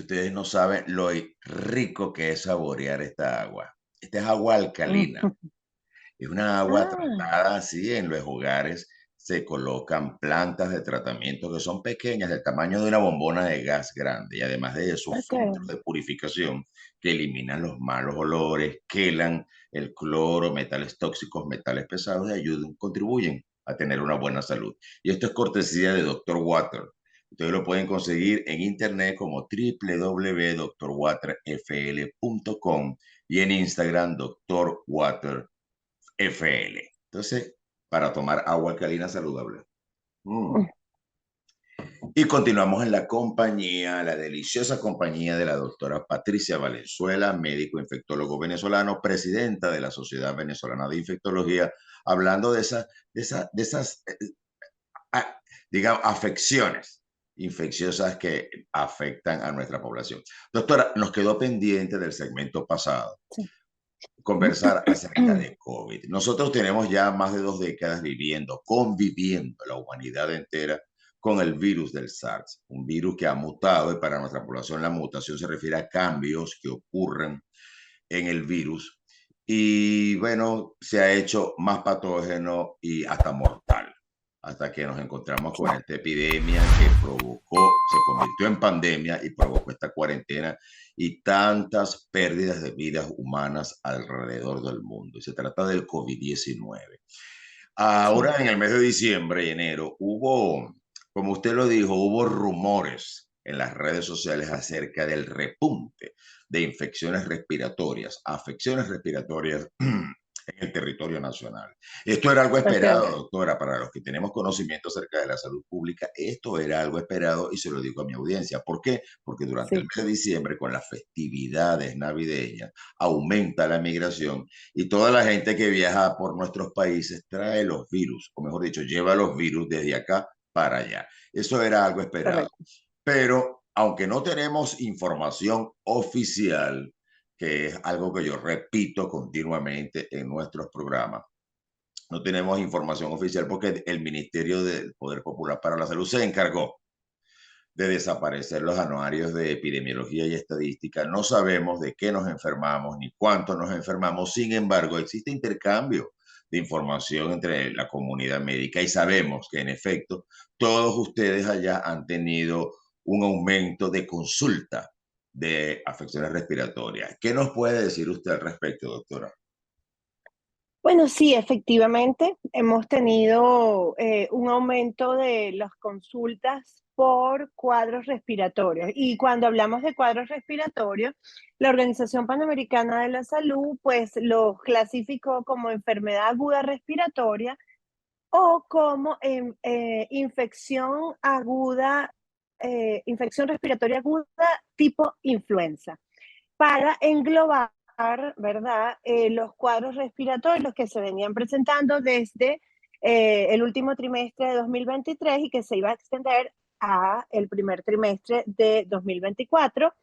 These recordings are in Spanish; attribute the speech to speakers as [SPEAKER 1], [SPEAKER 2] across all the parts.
[SPEAKER 1] ustedes no saben lo rico que es saborear esta agua. Esta es agua alcalina.
[SPEAKER 2] Ujú.
[SPEAKER 1] Es una agua
[SPEAKER 2] Ah,
[SPEAKER 1] tratada así en los hogares. Se colocan plantas de tratamiento que son pequeñas, del tamaño de una bombona de gas grande. Y además de eso, filtros
[SPEAKER 2] okey.
[SPEAKER 1] de purificación que eliminan los malos olores, quelan el cloro, metales tóxicos, metales pesados y contribuyen a tener una buena salud. Y esto es cortesía de Doctor Water. Ustedes lo pueden conseguir en internet como www.drwaterfl.com y en Instagram Doctor Water FL. Entonces, para tomar agua alcalina saludable. Mm.
[SPEAKER 2] Mm,
[SPEAKER 1] Y continuamos en la compañía, la deliciosa compañía de la doctora Patricia Valenzuela, médico infectólogo venezolano, presidenta de la Sociedad Venezolana de Infectología, hablando de esas ah, digamos, afecciones infecciosas que afectan a nuestra población. Doctora, nos quedó pendiente del segmento pasado
[SPEAKER 2] sí.
[SPEAKER 1] conversar acerca de COVID. Nosotros tenemos ya más de 2 décadas viviendo, conviviendo la humanidad entera con el virus del SARS, un virus que ha mutado y para nuestra población la mutación se refiere a cambios que ocurren en el virus y bueno, se ha hecho más patógeno y hasta mortal, hasta que nos encontramos con
[SPEAKER 2] Claro,
[SPEAKER 1] esta epidemia que provocó, se convirtió en pandemia y provocó esta cuarentena y tantas pérdidas de vidas humanas alrededor del mundo. Y se trata del COVID-19.
[SPEAKER 2] sí.
[SPEAKER 1] Ahora en el mes de diciembre y enero hubo, como usted lo dijo, hubo rumores en las redes sociales acerca del repunte de infecciones respiratorias, afecciones respiratorias en el territorio nacional. Esto era algo
[SPEAKER 2] Okey.
[SPEAKER 1] esperado, doctora, para los que tenemos conocimiento acerca de la salud pública, esto era algo esperado y se lo digo a mi audiencia. ¿Por qué? Porque durante el
[SPEAKER 2] Sí,
[SPEAKER 1] mes de diciembre, con las festividades navideñas, aumenta la migración y toda la gente que viaja por nuestros países trae los virus, o mejor dicho, lleva los virus desde acá para allá. Eso era algo esperado.
[SPEAKER 2] correcto.
[SPEAKER 1] Pero aunque no tenemos información oficial, que es algo que yo repito continuamente en nuestros programas, no tenemos información oficial porque el Ministerio del Poder Popular para la Salud se encargó de desaparecer los anuarios de epidemiología y estadística. No sabemos de qué nos enfermamos ni cuánto nos enfermamos. Sin embargo, existe intercambio de información entre la comunidad médica y sabemos que en efecto todos ustedes allá han tenido un aumento de consulta de afecciones respiratorias. ¿Qué nos puede decir usted al respecto, doctora?
[SPEAKER 2] Bueno, sí, efectivamente, hemos tenido, un aumento de las consultas por cuadros respiratorios. Y cuando hablamos de cuadros respiratorios, la Organización Panamericana de la Salud, pues, lo clasificó como enfermedad aguda respiratoria o como infección respiratoria aguda tipo influenza, para englobar, ¿verdad? Los cuadros respiratorios que se venían presentando desde el último trimestre de 2023 y que se iba a extender a el primer trimestre de 2024,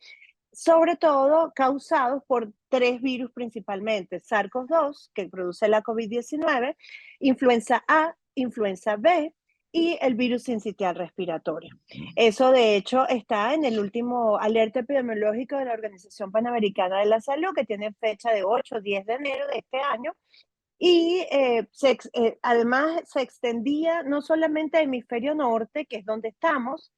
[SPEAKER 2] sobre todo causados por tres virus principalmente: SARS-CoV-2, que produce la COVID-19, influenza A, influenza B y el virus sincitial respiratorio. Eso, de hecho, está en el último alerta epidemiológico de la Organización Panamericana de la Salud, que tiene fecha de 8 o 10 de enero de este año. Y además se extendía no solamente a hemisferio norte, que es donde estamos,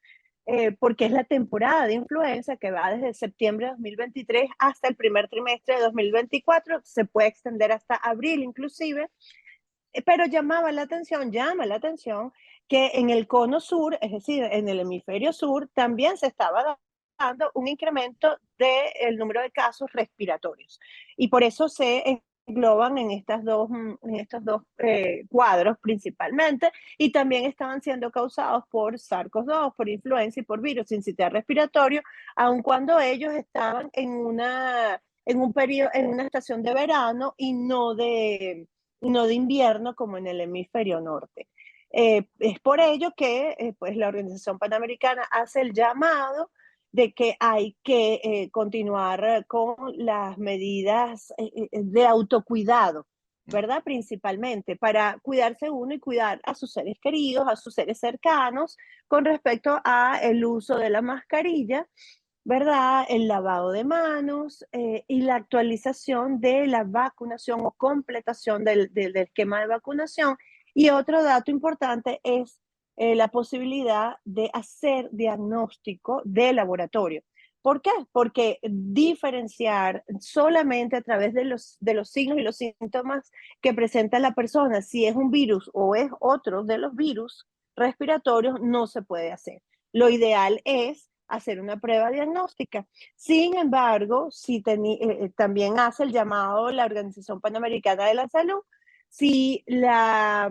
[SPEAKER 2] porque es la temporada de influenza que va desde septiembre de 2023 hasta el primer trimestre de 2024, se puede extender hasta abril inclusive, pero llama la atención que en el cono sur, es decir, en el hemisferio sur, también se estaba dando un incremento del número de casos respiratorios. Y por eso se engloban en, en estos dos cuadros principalmente, y también estaban siendo causados por SARS-CoV-2, por influenza y por virus sincitial respiratorio, aun cuando ellos estaban en un periodo, en una estación de verano y no de invierno como en el hemisferio norte. Es por ello que pues la Organización Panamericana hace el llamado de que hay que continuar con las medidas de autocuidado, ¿verdad? Principalmente para cuidarse uno y cuidar a sus seres queridos, a sus seres cercanos, con respecto a el uso de la mascarilla ¿verdad? El lavado de manos y la actualización de la vacunación o completación del esquema de vacunación. Y otro dato importante es la posibilidad de hacer diagnóstico de laboratorio. ¿Por qué? Porque diferenciar solamente a través de los signos y los síntomas que presenta la persona, si es un virus o es otro de los virus respiratorios, no se puede hacer. Lo ideal es hacer una prueba diagnóstica. Sin embargo, si también hace el llamado la Organización Panamericana de la Salud, si la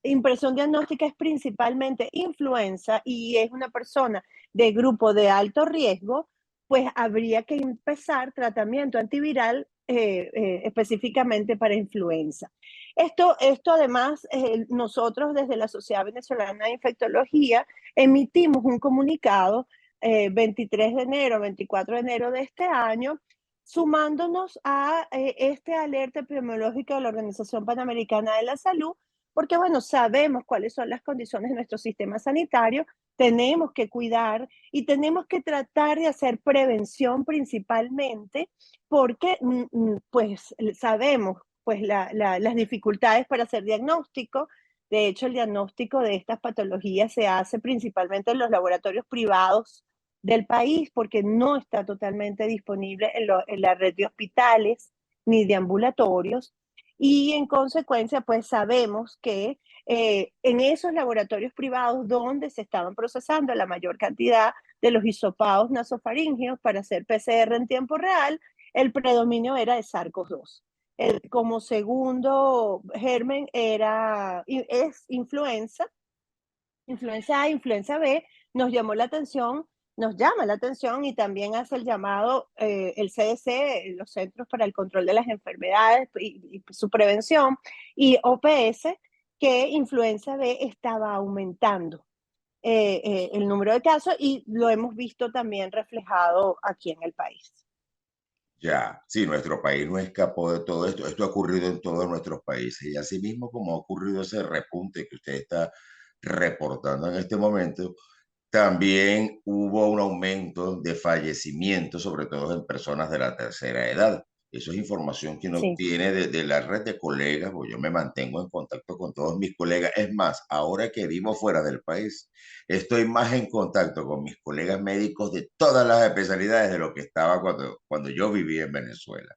[SPEAKER 2] impresión diagnóstica es principalmente influenza y es una persona de grupo de alto riesgo, pues habría que empezar tratamiento antiviral específicamente para influenza. Esto además, nosotros desde la Sociedad Venezolana de Infectología emitimos un comunicado 23 de enero, 24 de enero de este año, sumándonos a este alerta epidemiológica de la Organización Panamericana de la Salud, porque bueno, sabemos cuáles son las condiciones de nuestro sistema sanitario, tenemos que cuidar y tenemos que tratar de hacer prevención principalmente, porque pues sabemos pues las dificultades para hacer diagnóstico. De hecho, el diagnóstico de estas patologías se hace principalmente en los laboratorios privados del país porque no está totalmente disponible en la red de hospitales ni de ambulatorios. Y en consecuencia, pues sabemos que en esos laboratorios privados donde se estaban procesando la mayor cantidad de los hisopados nasofaringeos para hacer PCR en tiempo real, el predominio era de SARS-CoV-2. Como segundo germen es influenza, influenza A, influenza B, nos llamó la atención, nos llama la atención y también hace el llamado el CDC, los Centros para el Control de las Enfermedades y su prevención, y OPS, que influenza B estaba aumentando el número de casos y lo hemos visto también reflejado aquí en el país.
[SPEAKER 1] Ya, sí, nuestro país no escapó de todo esto. Esto ha ocurrido en todos nuestros países y asimismo como ha ocurrido ese repunte que usted está reportando en este momento, también hubo un aumento de fallecimientos, sobre todo en personas de la tercera edad. Eso es información que uno
[SPEAKER 2] Sí,
[SPEAKER 1] obtiene de la red de colegas, pues yo me mantengo en contacto con todos mis colegas. Es más, ahora que vivo fuera del país, estoy más en contacto con mis colegas médicos de todas las especialidades de lo que estaba cuando yo vivía en Venezuela.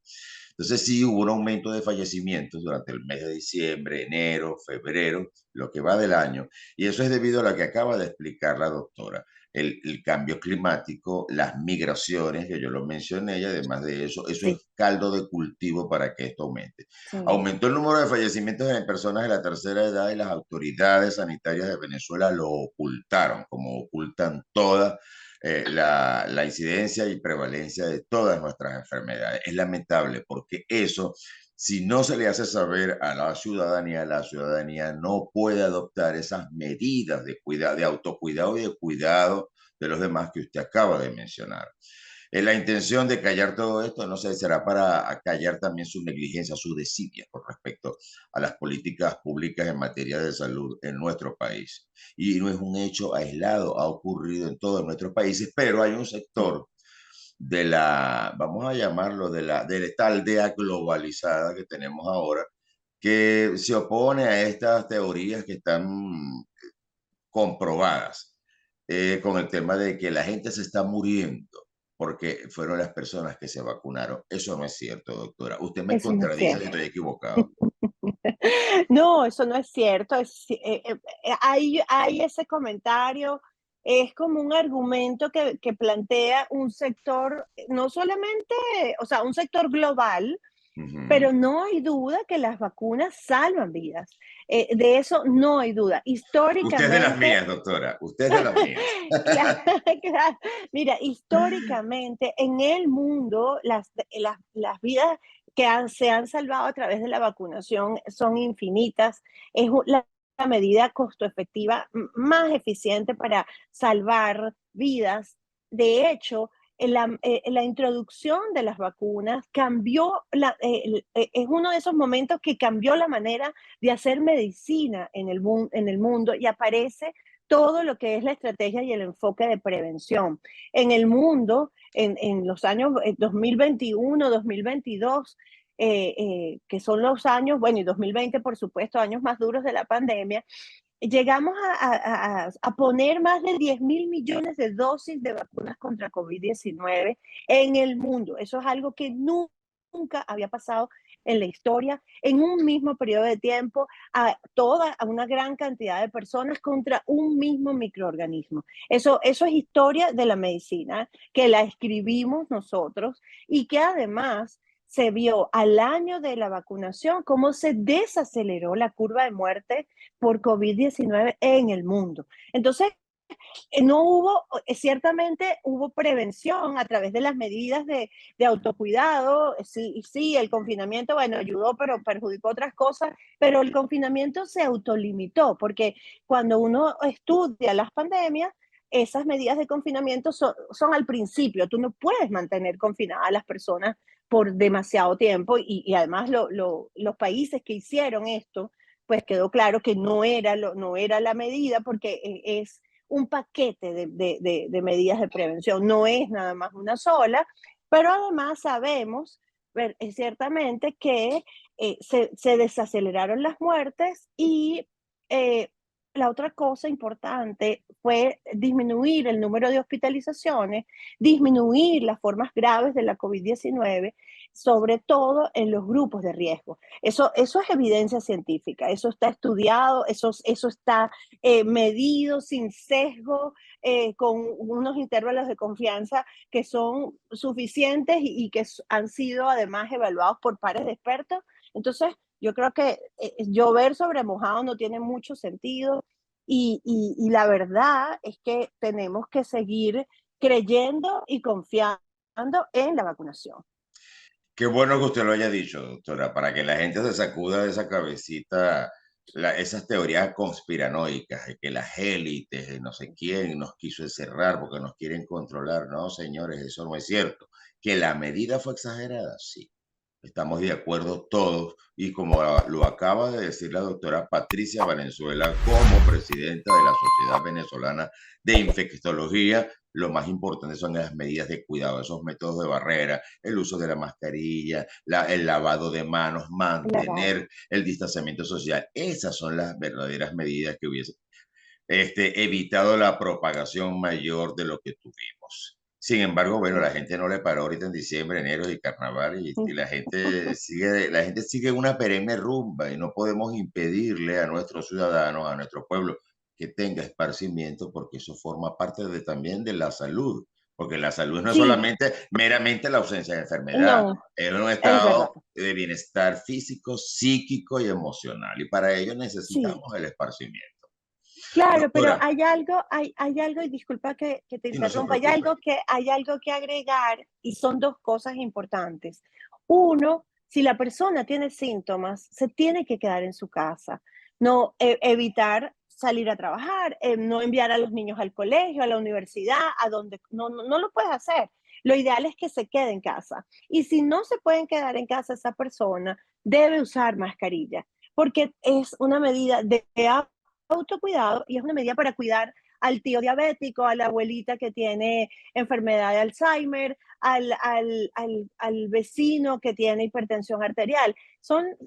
[SPEAKER 1] Entonces sí hubo un aumento de fallecimientos durante el mes de diciembre, enero, febrero, lo que va del año, y eso es debido a lo que acaba de explicar la doctora. El cambio climático, las migraciones, que yo lo mencioné, y además de eso
[SPEAKER 2] sí,
[SPEAKER 1] es caldo de cultivo para que esto aumente.
[SPEAKER 2] sí,
[SPEAKER 1] Aumentó el número de fallecimientos en personas de la tercera edad y las autoridades sanitarias de Venezuela lo ocultaron, como ocultan toda la incidencia y prevalencia de todas nuestras enfermedades. Es lamentable porque eso, si no se le hace saber a la ciudadanía no puede adoptar esas medidas de cuidado, de autocuidado y de cuidado de los demás que usted acaba de mencionar. La intención de callar todo esto, no sé, será para callar también su negligencia, su desidia con respecto a las políticas públicas en materia de salud en nuestro país. Y no es un hecho aislado, ha ocurrido en todos nuestros países, pero hay un
[SPEAKER 2] sí.
[SPEAKER 1] sector de la, vamos a llamarlo, de esta aldea globalizada que tenemos ahora, que se opone a estas teorías que están comprobadas con el tema de que la gente se está muriendo porque fueron las personas que se vacunaron. Eso no es cierto, doctora. Usted me
[SPEAKER 2] Eso no es
[SPEAKER 1] contradice si
[SPEAKER 2] cierto.
[SPEAKER 1] estoy equivocado.
[SPEAKER 2] No, eso no es cierto. Hay ese comentario, es como un argumento que plantea un sector, no solamente, o sea, un sector global,
[SPEAKER 1] Ujú.
[SPEAKER 2] pero no hay duda que las vacunas salvan vidas. De eso no hay duda.
[SPEAKER 1] Usted es de las
[SPEAKER 2] Históricamente,
[SPEAKER 1] mías, doctora. Usted es de las mías.
[SPEAKER 2] claro, claro. Mira, históricamente en el mundo las vidas se han salvado a través de la vacunación son infinitas. Es la medida costo efectiva más eficiente para salvar vidas. De hecho, la introducción de las vacunas cambió, es uno de esos momentos que cambió la manera de hacer medicina en el mundo y aparece todo lo que es la estrategia y el enfoque de prevención. En el mundo, en los años 2021, 2022, que son los años, bueno, y 2020, por supuesto, años más duros de la pandemia, llegamos a poner más de 10.000 millones de dosis de vacunas contra COVID-19 en el mundo. Eso es algo que nunca había pasado en la historia, en un mismo periodo de tiempo, a una gran cantidad de personas contra un mismo microorganismo. Eso es historia de la medicina, que la escribimos nosotros y que además se vio al año de la vacunación cómo se desaceleró la curva de muerte por COVID-19 en el mundo. Entonces, no hubo, ciertamente hubo prevención a través de las medidas de autocuidado. Sí, sí, el confinamiento, bueno, ayudó, pero perjudicó otras cosas, pero el confinamiento se autolimitó, porque cuando uno estudia las pandemias, esas medidas de confinamiento son al principio. Tú no puedes mantener confinadas a las personas por demasiado tiempo y además los países que hicieron esto, pues quedó claro que no era la medida porque es un paquete de medidas de prevención, no es nada más una sola, pero además sabemos ciertamente que se desaceleraron las muertes y eh, la otra cosa importante fue disminuir el número de hospitalizaciones, disminuir las formas graves de la COVID-19, sobre todo en los grupos de riesgo. Eso es evidencia científica, eso está estudiado, eso está medido sin sesgo, con unos intervalos de confianza que son suficientes y que han sido además evaluados por pares de expertos. Entonces, yo creo que llover sobre mojado no tiene mucho sentido y la verdad es que tenemos que seguir creyendo y confiando en la vacunación.
[SPEAKER 1] Qué bueno que usted lo haya dicho, doctora, para que la gente se sacuda de esa cabecita esas teorías conspiranoicas de que las élites de no sé quién nos quiso encerrar porque nos quieren controlar. No, señores, eso no es cierto. Que la medida fue exagerada, sí. Estamos de acuerdo todos y como lo acaba de decir la doctora Patricia Valenzuela como presidenta de la Sociedad Venezolana de Infectología, lo más importante son las medidas de cuidado, esos métodos de barrera, el uso de la mascarilla, el lavado de manos, mantener el distanciamiento social. Esas son las verdaderas medidas que hubiesen evitado la propagación mayor de lo que tuvimos. Sin embargo, bueno, la gente no le paró ahorita en diciembre, enero y carnaval y la gente sigue una perenne rumba y no podemos impedirle a nuestros ciudadanos, a nuestro pueblo, que tenga esparcimiento porque eso forma parte también de la salud. Porque la salud no es
[SPEAKER 2] Sí,
[SPEAKER 1] solamente meramente la ausencia de enfermedad,
[SPEAKER 2] no,
[SPEAKER 1] es un
[SPEAKER 2] es verdad.
[SPEAKER 1] estado de bienestar físico, psíquico y emocional. Y para ello
[SPEAKER 2] Sí.
[SPEAKER 1] necesitamos el esparcimiento.
[SPEAKER 2] Claro, pero
[SPEAKER 1] Doctora,
[SPEAKER 2] hay algo, y disculpa que te
[SPEAKER 1] y no se
[SPEAKER 2] interrumpa,
[SPEAKER 1] preocupe.
[SPEAKER 2] hay algo que agregar y son dos cosas importantes. Uno, si la persona tiene síntomas, se tiene que quedar en su casa, no evitar salir a trabajar, no enviar a los niños al colegio, a la universidad, a donde no lo puedes hacer. Lo ideal es que se quede en casa. Y si no se pueden quedar en casa esa persona, debe usar mascarilla, porque es una medida de autocuidado y es una medida para cuidar al tío diabético, a la abuelita que tiene enfermedad de Alzheimer, al vecino que tiene hipertensión arterial.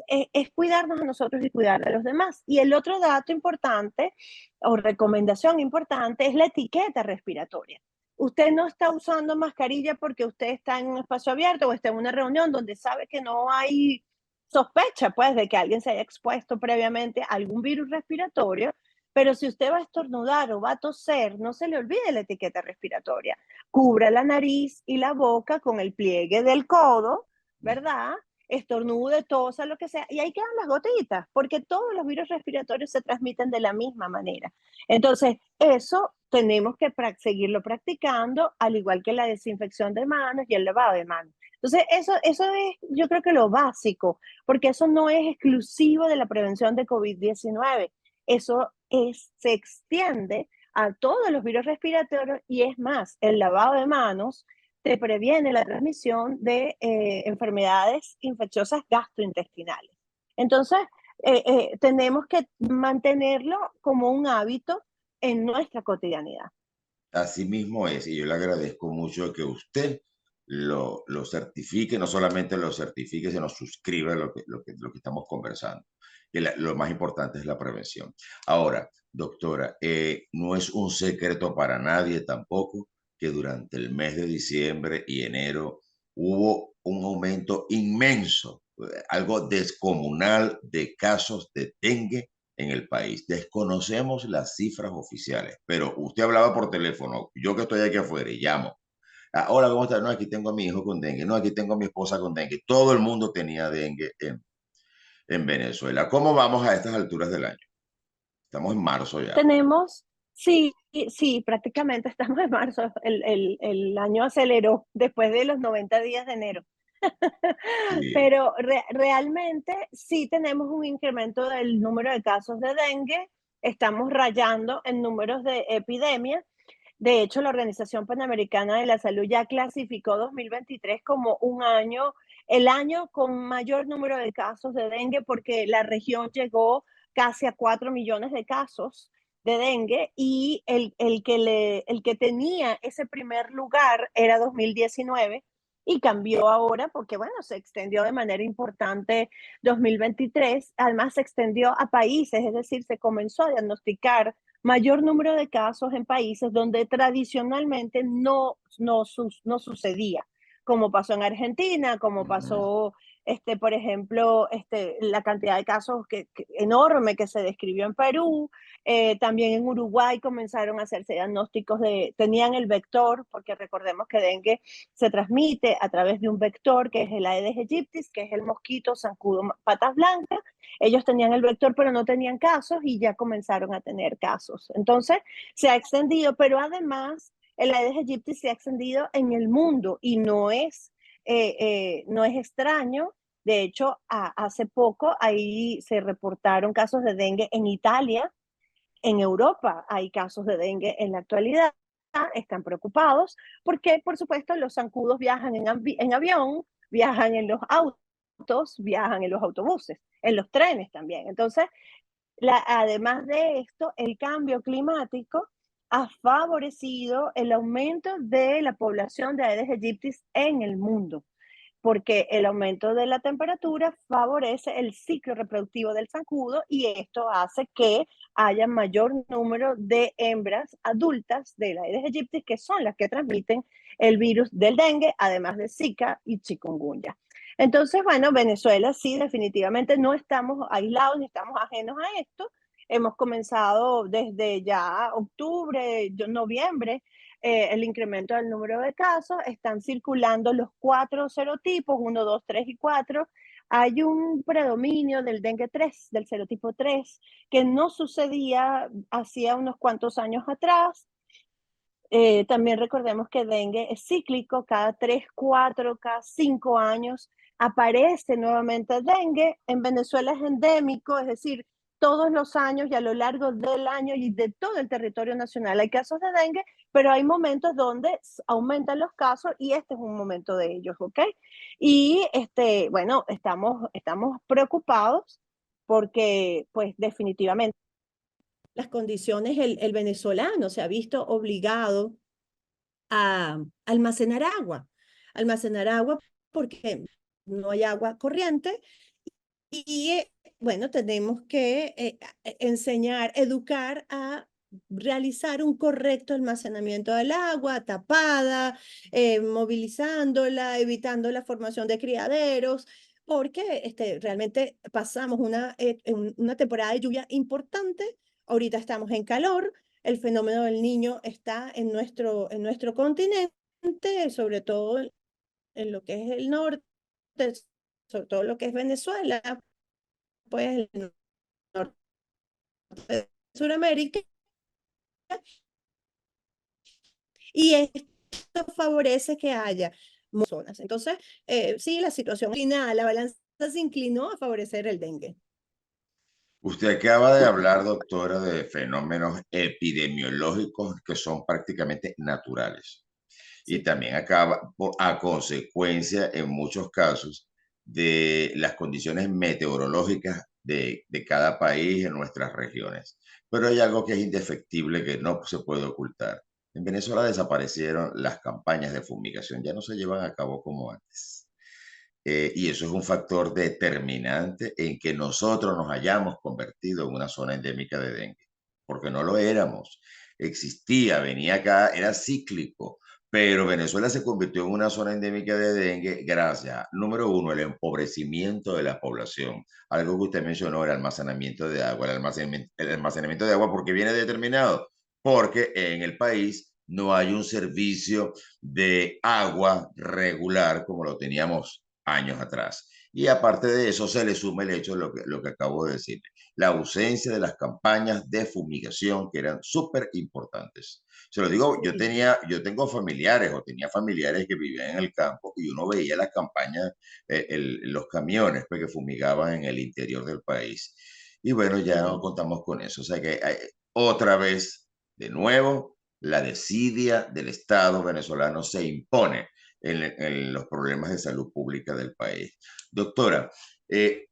[SPEAKER 2] Es cuidarnos a nosotros y cuidar a los demás. Y el otro dato importante o recomendación importante es la etiqueta respiratoria. Usted no está usando mascarilla porque usted está en un espacio abierto o está en una reunión donde sabe que no hay sospecha, pues, de que alguien se haya expuesto previamente a algún virus respiratorio, pero si usted va a estornudar o va a toser, no se le olvide la etiqueta respiratoria. Cubra la nariz y la boca con el pliegue del codo, ¿verdad? Estornude, tosa, lo que sea, y ahí quedan las gotitas, porque todos los virus respiratorios se transmiten de la misma manera. Entonces, eso tenemos que seguirlo practicando, al igual que la desinfección de manos y el lavado de manos. Entonces, eso es, yo creo que lo básico, porque eso no es exclusivo de la prevención de COVID-19. Se extiende a todos los virus respiratorios y es más, el lavado de manos te previene la transmisión de enfermedades infecciosas gastrointestinales. Entonces, tenemos que mantenerlo como un hábito en nuestra cotidianidad.
[SPEAKER 1] Así mismo es, y yo le agradezco mucho que usted lo certifique, no solamente lo certifique, sino suscriba lo que estamos conversando. Que lo más importante es la prevención. Ahora, doctora, no es un secreto para nadie tampoco que durante el mes de diciembre y enero hubo un aumento inmenso, algo descomunal de casos de dengue en el país. Desconocemos las cifras oficiales, pero usted hablaba por teléfono, yo que estoy aquí afuera y llamo. Ah, hola, ¿cómo estás? No, aquí tengo a mi hijo con dengue. No, aquí tengo a mi esposa con dengue. Todo el mundo tenía dengue en Venezuela. ¿Cómo vamos a estas alturas del año? Estamos en marzo ya.
[SPEAKER 2] Tenemos, sí, sí, prácticamente estamos en marzo, el año aceleró después de los 90 días de enero.
[SPEAKER 1] Sí.
[SPEAKER 2] Pero realmente sí tenemos un incremento del número de casos de dengue, estamos rayando en números de epidemia. De hecho, la Organización Panamericana de la Salud ya clasificó 2023 como un año, el año con mayor número de casos de dengue, porque la región llegó casi a 4 millones de casos de dengue y el que tenía ese primer lugar era 2019 y cambió ahora porque, bueno, se extendió de manera importante 2023, además se extendió a países, es decir, se comenzó a diagnosticar mayor número de casos en países donde tradicionalmente no sucedía, como pasó en Argentina, como
[SPEAKER 1] Ujú.
[SPEAKER 2] pasó, por ejemplo, la cantidad de casos enorme que se describió en Perú. También en Uruguay comenzaron a hacerse diagnósticos tenían el vector, porque recordemos que dengue se transmite a través de un vector que es el Aedes aegypti, que es el mosquito zancudo patas blancas. Ellos tenían el vector, pero no tenían casos y ya comenzaron a tener casos. Entonces, se ha extendido, pero además el Aedes aegypti se ha extendido en el mundo y no es extraño. De hecho, hace poco ahí se reportaron casos de dengue en Italia, en Europa hay casos de dengue en la actualidad, están preocupados porque, por supuesto, los zancudos viajan en avión, viajan en los autos, viajan en los autobuses, en los trenes también. Entonces, además de esto, el cambio climático ha favorecido el aumento de la población de Aedes aegypti en el mundo, porque el aumento de la temperatura favorece el ciclo reproductivo del zancudo y esto hace que haya mayor número de hembras adultas de la Aedes aegypti, que son las que transmiten el virus del dengue, además de Zika y chikungunya. Entonces, bueno, Venezuela sí, definitivamente no estamos aislados ni estamos ajenos a esto. Hemos comenzado desde ya octubre, noviembre, el incremento del número de casos, están circulando los 4 serotipos, 1, 2, 3 y 4. Hay un predominio del dengue 3, del serotipo 3, que no sucedía hacía unos cuantos años atrás. También recordemos que dengue es cíclico, cada 3, 4, cada 5 años aparece nuevamente dengue. En Venezuela es endémico, es decir, todos los años y a lo largo del año y de todo el territorio nacional hay casos de dengue, pero hay momentos donde aumentan los casos y este es un momento de ellos, ¿ok? Y bueno, estamos preocupados porque pues definitivamente las condiciones, el venezolano se ha visto obligado a almacenar agua porque no hay agua corriente y bueno, tenemos que enseñar, educar a realizar un correcto almacenamiento del agua, tapada, movilizándola, evitando la formación de criaderos, porque realmente pasamos una temporada de lluvia importante, ahorita estamos en calor, el fenómeno del niño está en nuestro continente, sobre todo en lo que es el norte, sobre todo lo que es Venezuela, pues el norte de Sudamérica, y esto favorece que haya zonas. Entonces, sí, la situación inclinada, la balanza se inclinó a favorecer el dengue.
[SPEAKER 1] Usted acaba de hablar, doctora, de fenómenos epidemiológicos que son prácticamente naturales. Y
[SPEAKER 2] Sí,
[SPEAKER 1] también acaba a consecuencia, en muchos casos, de las condiciones meteorológicas de cada país en nuestras regiones. Pero hay algo que es indefectible que no se puede ocultar. En Venezuela desaparecieron las campañas de fumigación, ya no se llevan a cabo como antes. Y eso es un factor determinante en que nosotros nos hayamos convertido en una zona endémica de dengue, porque no lo éramos. Existía, venía acá, era cíclico, pero Venezuela se convirtió en una zona endémica de dengue gracias, número uno, el empobrecimiento de la población. Algo que usted mencionó, el almacenamiento de agua. El almacenamiento de agua, ¿por qué viene determinado? Porque en el país no hay un servicio de agua regular como lo teníamos años atrás. Y aparte de eso, se le suma el hecho de lo que acabo de decir, la ausencia de las campañas de fumigación que eran súper importantes. Se lo digo,
[SPEAKER 2] Sí.
[SPEAKER 1] yo tengo familiares o tenía familiares que vivían en el campo y uno veía las campañas, los camiones pues, que fumigaban en el interior del país. Y bueno, ya no
[SPEAKER 2] Sí.
[SPEAKER 1] contamos con eso. O sea que otra vez, de nuevo, la desidia del Estado venezolano se impone en los problemas de salud pública del país. Doctora, eh,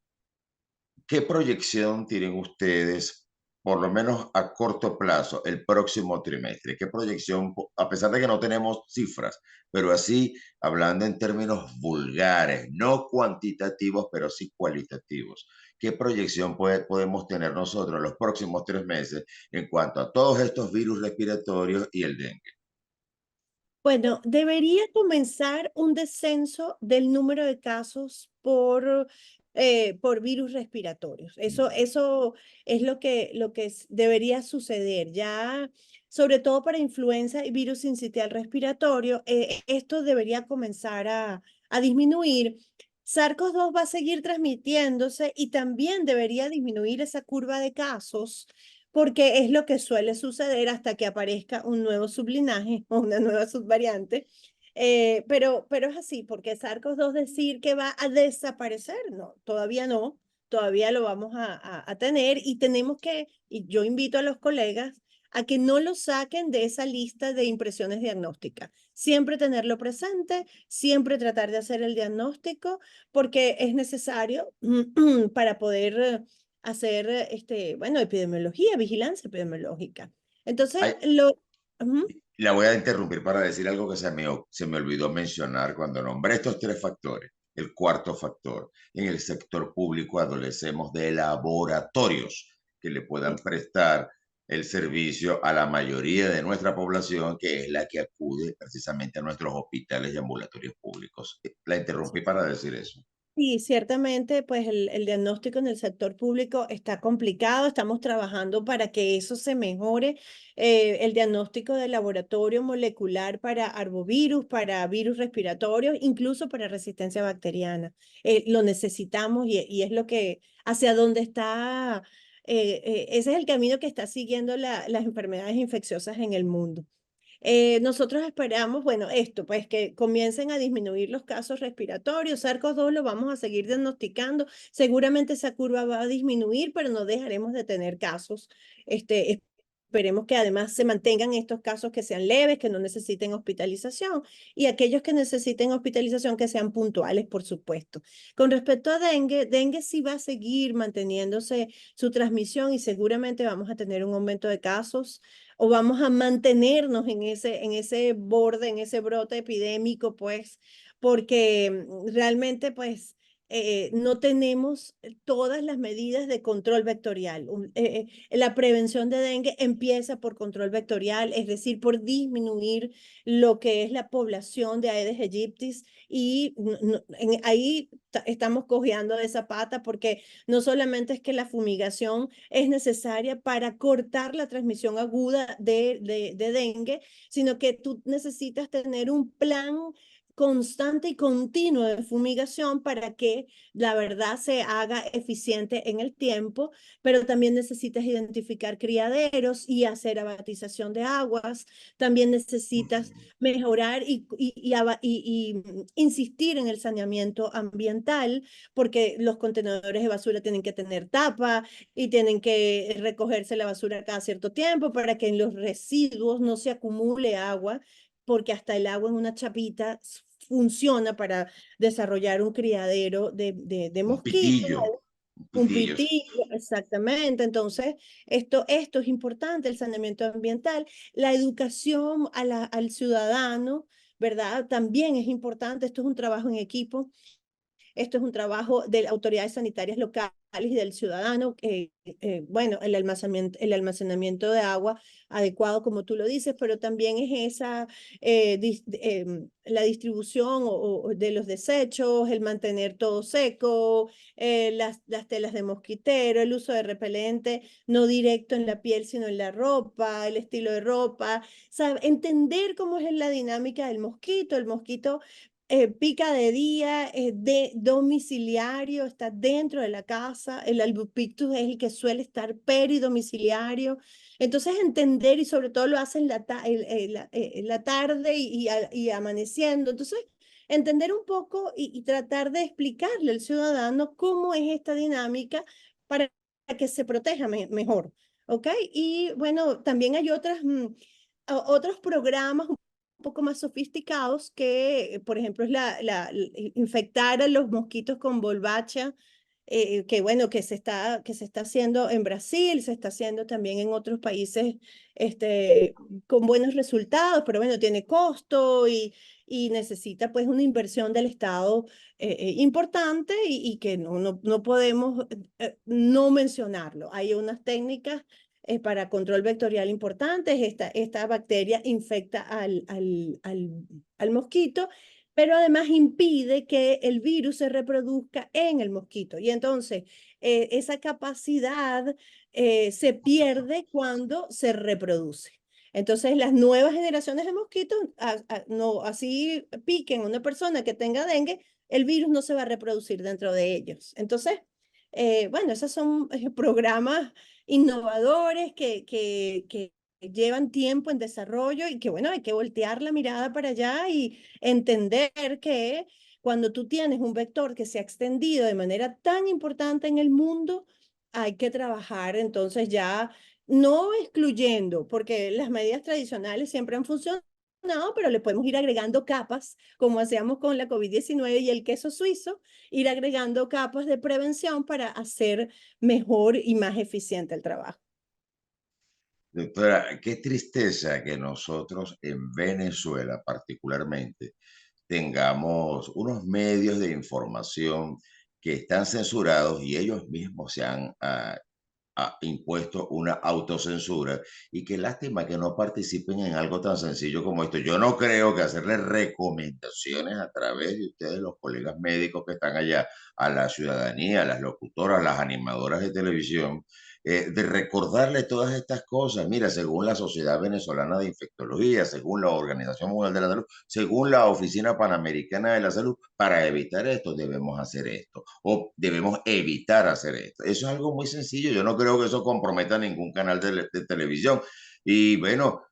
[SPEAKER 1] ¿qué proyección tienen ustedes, por lo menos a corto plazo, el próximo trimestre? ¿Qué proyección, a pesar de que no tenemos cifras, pero así hablando en términos vulgares, no cuantitativos, pero sí cualitativos? ¿Qué proyección podemos tener nosotros en los próximos 3 meses en cuanto a todos estos virus respiratorios y el dengue?
[SPEAKER 2] Bueno, debería comenzar un descenso del número de casos por virus respiratorios. Eso es lo que debería suceder. Ya, sobre todo para influenza y virus sincitial respiratorio, esto debería comenzar a disminuir. SARS-CoV-2 va a seguir transmitiéndose y también debería disminuir esa curva de casos porque es lo que suele suceder hasta que aparezca un nuevo sublinaje o una nueva subvariante. Pero es así, porque SARS-CoV-2 decir que va a desaparecer, no, todavía lo vamos a tener y tenemos que, y yo invito a los colegas a que no lo saquen de esa lista de impresiones diagnósticas. Siempre tenerlo presente, siempre tratar de hacer el diagnóstico, porque es necesario para poder hacer, bueno, epidemiología, vigilancia epidemiológica. Entonces,
[SPEAKER 1] Hay,
[SPEAKER 2] ujú,
[SPEAKER 1] La voy a interrumpir para decir algo que se me olvidó mencionar cuando nombré estos 3 factores. El cuarto factor, en el sector público adolecemos de laboratorios que le puedan
[SPEAKER 2] sí,
[SPEAKER 1] prestar el servicio a la mayoría de nuestra población, que es la que acude precisamente a nuestros hospitales y ambulatorios públicos. La interrumpí para decir eso.
[SPEAKER 2] sí, ciertamente, pues el diagnóstico en el sector público está complicado. Estamos trabajando para que eso se mejore. El diagnóstico de laboratorio molecular para arbovirus, para virus respiratorios, incluso para resistencia bacteriana. Lo necesitamos y es lo que, hacia dónde está, ese es el camino que está siguiendo las enfermedades infecciosas en el mundo. Nosotros esperamos, bueno, esto, pues que comiencen a disminuir los casos respiratorios. SARS-CoV-2 lo vamos a seguir diagnosticando. Seguramente esa curva va a disminuir, pero no dejaremos de tener casos. Esperemos que además se mantengan estos casos que sean leves, que no necesiten hospitalización y aquellos que necesiten hospitalización que sean puntuales, por supuesto. Con respecto a dengue, dengue sí va a seguir manteniéndose su transmisión y seguramente vamos a tener un aumento de casos o vamos a mantenernos en ese borde, en ese brote epidémico, pues, porque realmente, pues, no tenemos todas las medidas de control vectorial. La prevención de dengue empieza por control vectorial, es decir, por disminuir lo que es la población de Aedes aegypti y ahí estamos cojeando de esa pata porque no solamente es que la fumigación es necesaria para cortar la transmisión aguda de dengue, sino que tú necesitas tener un plan constante y continuo de fumigación para que la verdad se haga eficiente en el tiempo, pero también necesitas identificar criaderos y hacer abatización de aguas, también necesitas mejorar y insistir en el saneamiento ambiental, porque los contenedores de basura tienen que tener tapa y tienen que recogerse la basura cada cierto tiempo para que en los residuos no se acumule agua, porque hasta el agua en una chapita funciona para desarrollar un criadero de
[SPEAKER 1] Un
[SPEAKER 2] mosquitos.
[SPEAKER 1] pitillo.
[SPEAKER 2] Un
[SPEAKER 1] Pitillos.
[SPEAKER 2] pitillo, exactamente. Entonces, esto es importante, el saneamiento ambiental, la educación al ciudadano, ¿verdad? También es importante, esto es un trabajo en equipo. Esto es un trabajo de autoridades sanitarias locales y del ciudadano. Bueno, el almacenamiento de agua adecuado, como tú lo dices, pero también es esa, la distribución de los desechos, el mantener todo seco, las telas de mosquitero, el uso de repelente, no directo en la piel, sino en la ropa, el estilo de ropa, entender cómo es la dinámica del mosquito. El mosquito pica de día, de domiciliario, está dentro de la casa. El albopictus es el que suele estar peridomiciliario. Entonces, entender, y sobre todo lo hacen la tarde y amaneciendo. Entonces, entender un poco y tratar de explicarle al ciudadano cómo es esta dinámica para que se proteja mejor. ¿Ok? Y bueno, también hay otros programas un poco más sofisticados que, por ejemplo, es infectar a los mosquitos con volvacha, que bueno, que se está haciendo en Brasil, se está haciendo también en otros países con buenos resultados, pero bueno, tiene costo y necesita pues una inversión del Estado importante y que no podemos no mencionarlo. Hay unas técnicas para control vectorial importantes. Esta bacteria infecta al mosquito, pero además impide que el virus se reproduzca en el mosquito. Y entonces esa capacidad se pierde cuando se reproduce. Entonces, las nuevas generaciones de mosquitos, no, así piquen a una persona que tenga dengue, el virus no se va a reproducir dentro de ellos. Entonces, bueno, esos son programas innovadores que llevan tiempo en desarrollo y que, bueno, hay que voltear la mirada para allá y entender que cuando tú tienes un vector que se ha extendido de manera tan importante en el mundo, hay que trabajar entonces ya no excluyendo, porque las medidas tradicionales siempre han funcionado, pero le podemos ir agregando capas, como hacíamos con la COVID-19 y el queso suizo, ir agregando capas de prevención para hacer mejor y más eficiente el trabajo.
[SPEAKER 1] Doctora, qué tristeza que nosotros en Venezuela particularmente tengamos unos medios de información que están censurados y ellos mismos se han impuesto una autocensura y qué lástima que no participen en algo tan sencillo como esto. Yo no creo que hacerle recomendaciones a través de ustedes, los colegas médicos que están allá, a la ciudadanía, a las locutoras, a las animadoras de televisión, de recordarle todas estas cosas. Mira, según la Sociedad Venezolana de Infectología, según la Organización Mundial de la Salud, según la Oficina Panamericana de la Salud, para evitar esto debemos hacer esto o debemos evitar hacer esto. Eso es algo muy sencillo. Yo no creo que eso comprometa a ningún canal de televisión. Y bueno,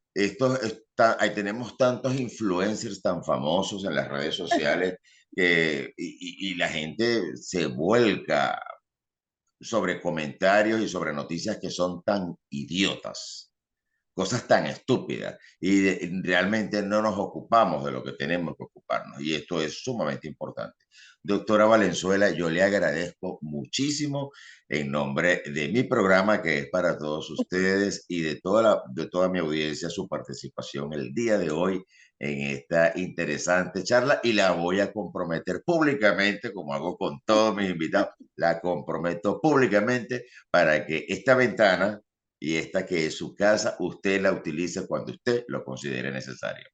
[SPEAKER 1] ahí tenemos tantos influencers tan famosos en las redes sociales y la gente se vuelca sobre comentarios y sobre noticias que son tan idiotas, cosas tan estúpidas, y realmente no nos ocupamos de lo que tenemos que ocuparnos, y esto es sumamente importante. Doctora Valenzuela, yo le agradezco muchísimo en nombre de mi programa, que es para todos ustedes, y de toda mi audiencia, su participación el día de hoy en esta interesante charla, y la voy a comprometer públicamente, como hago con todos mis invitados, la comprometo públicamente para que esta ventana y esta que es su casa, usted la utilice cuando usted lo considere necesario.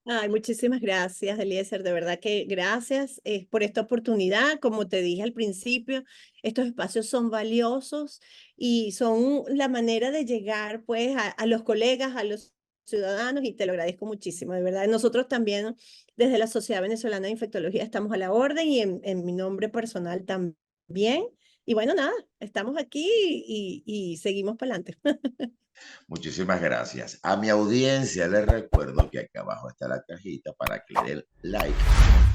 [SPEAKER 2] Ay, muchísimas gracias, Eliezer. De verdad que gracias por esta oportunidad. Como te dije al principio, estos espacios son valiosos y son la manera de llegar pues a los colegas, a los ciudadanos y te lo agradezco muchísimo, de verdad. Nosotros también desde la Sociedad Venezolana de Infectología estamos a la orden y en mi nombre personal también. Y bueno, nada, estamos aquí y seguimos para adelante.
[SPEAKER 1] Muchísimas gracias. A mi audiencia les recuerdo que acá abajo está la cajita para que le den like,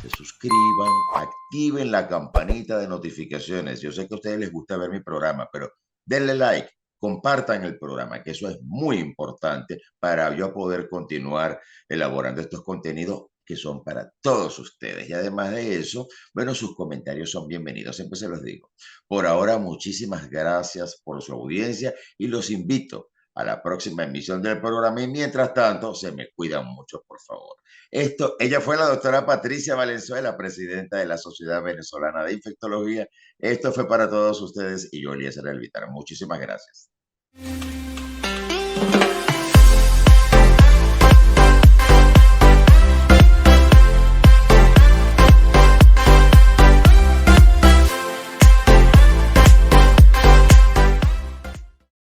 [SPEAKER 1] se suscriban, activen la campanita de notificaciones. Yo sé que a ustedes les gusta ver mi programa, pero denle like, compartan el programa, que eso es muy importante para yo poder continuar elaborando estos contenidos que son para todos ustedes. Y además de eso, bueno, sus comentarios son bienvenidos, siempre se los digo. Por ahora, muchísimas gracias por su audiencia y los invito a la próxima emisión del programa y mientras tanto, se me cuidan mucho, por favor. Ella fue la doctora Patricia Valenzuela, presidenta de la Sociedad Venezolana de Infectología. Esto fue para todos ustedes y yo, Eliezer Elvitar. Muchísimas gracias.